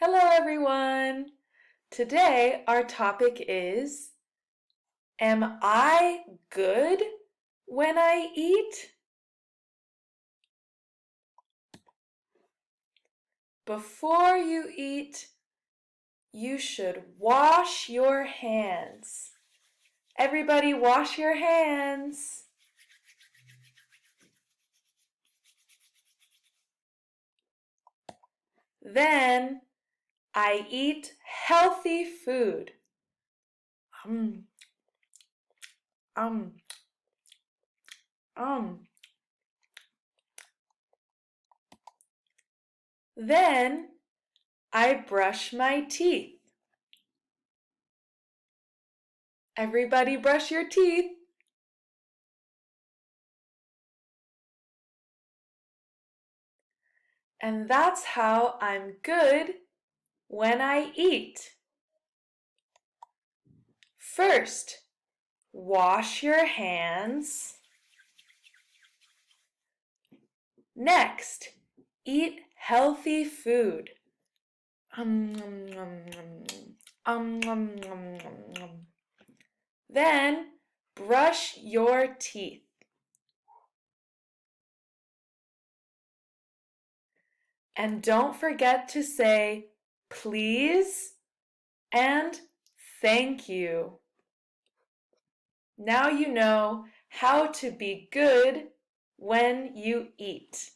Hello everyone! Today our topic is, am I good when I eat? Before you eat, you should wash your hands. Everybody wash your hands. Then I eat healthy food. Um, um, um. Then I brush my teeth. Everybody brush your teeth. And that's how I'm good when I eat. First, wash your hands. Next, eat healthy food. Then, brush your teeth. And don't forget to say please and thank you. Now you know how to be good when you eat.